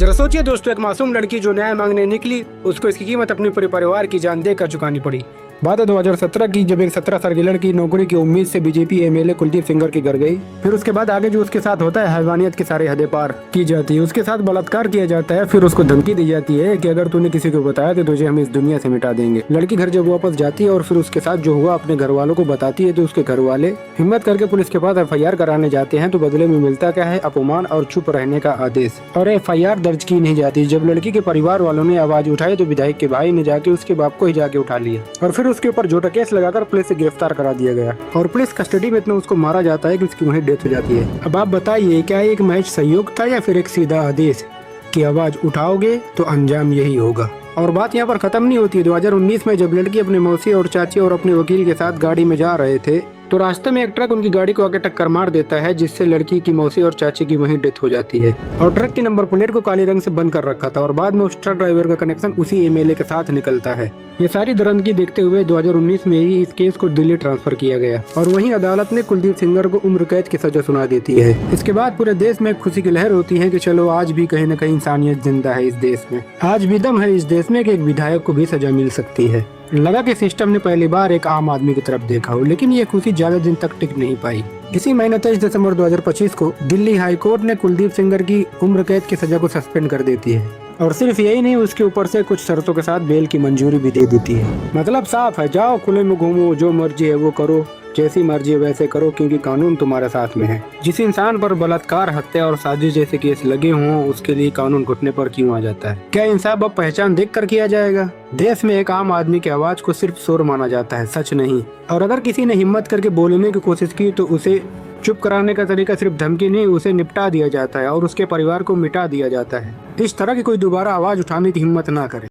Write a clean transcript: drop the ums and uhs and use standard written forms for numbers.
जरा सोचिए दोस्तों, एक मासूम लड़की जो न्याय मांगने निकली, उसको इसकी कीमत अपने पूरे परिवार की जान देकर चुकानी पड़ी। बात है 2017 की, जब एक 17 साल की लड़की नौकरी की उम्मीद से बीजेपी एमएलए कुलदीप सेंगर के घर गई। फिर उसके बाद आगे जो उसके साथ होता है, हैवानियत की सारी हदें पार की जाती है। उसके साथ बलात्कार किया जाता है। फिर उसको धमकी दी जाती है कि अगर तूने किसी को बताया तो तुझे हम इस दुनिया से मिटा देंगे। लड़की घर जब वापस जाती है और फिर उसके साथ जो हुआ अपने घर वालों को बताती है, तो उसके घर वाले हिम्मत करके पुलिस के पास FIR कराने जाते हैं। तो बदले में मिलता क्या है? अपमान और चुप रहने का आदेश। और FIR दर्ज की नहीं जाती। जब लड़की के परिवार वालों ने आवाज उठाई तो विधायक के भाई ने जाके उसके बाप को ही जाके उठा लिया और फिर उसके ऊपर झूठा केस लगाकर पुलिस से गिरफ्तार करा दिया गया और पुलिस कस्टडी में इतना उसको मारा जाता है कि उसकी वहीं डेथ हो जाती है। अब आप बताइए, क्या एक महज सहयोग था या फिर एक सीधा आदेश कि आवाज उठाओगे तो अंजाम यही होगा? और बात यहाँ पर खत्म नहीं होती है। 2019 में जब लड़की अपने मौसी और चाची और अपने वकील के साथ गाड़ी में जा रहे थे, तो रास्ते में एक ट्रक उनकी गाड़ी को आगे टक्कर मार देता है, जिससे लड़की की मौसी और चाची की वहीं डेथ हो जाती है। और ट्रक की नंबर प्लेट को काले रंग से बंद कर रखा था और बाद में उस ट्रक ड्राइवर का कनेक्शन उसी एमएलए के साथ निकलता है। ये सारी दरंदगी देखते हुए 2019 में ही इस केस को दिल्ली ट्रांसफर किया गया और वहीं अदालत ने कुलदीप सेंगर को उम्र कैद की सजा सुना देती है। इसके बाद पूरे देश में खुशी की लहर होती है कि चलो आज भी कहीं न कहीं इंसानियत जिंदा है इस देश में। आज भी दम है इस देश में कि एक विधायक को भी सजा मिल सकती है। लगा कि सिस्टम ने पहली बार एक आम आदमी की तरफ देखा हो, लेकिन ये खुशी ज्यादा दिन तक टिक नहीं पाई। इसी महीने 23 दिसंबर 2025 को दिल्ली हाई कोर्ट ने कुलदीप सेंगर की उम्र कैद की सजा को सस्पेंड कर देती है और सिर्फ यही नहीं, उसके ऊपर से कुछ शर्तों के साथ बेल की मंजूरी भी दे देती है। मतलब साफ है, जाओ खुले में घूमो, जो मर्जी है वो करो, जैसी मर्जी है वैसे करो, क्योंकि कानून तुम्हारे साथ में है। जिस इंसान पर बलात्कार, हत्या और साजिश जैसे केस लगे हों, उसके लिए कानून घुटने पर क्यों आ जाता है? क्या इंसाफ अब पहचान देख कर किया जाएगा? देश में एक आम आदमी की आवाज को सिर्फ शोर माना जाता है, सच नहीं। और अगर किसी ने हिम्मत करके बोलने की कोशिश की तो उसे चुप कराने का तरीका सिर्फ धमकी नहीं, उसे निपटा दिया जाता है और उसके परिवार को मिटा दिया जाता है। इस तरह की कोई दोबारा आवाज उठाने की हिम्मत ना करे।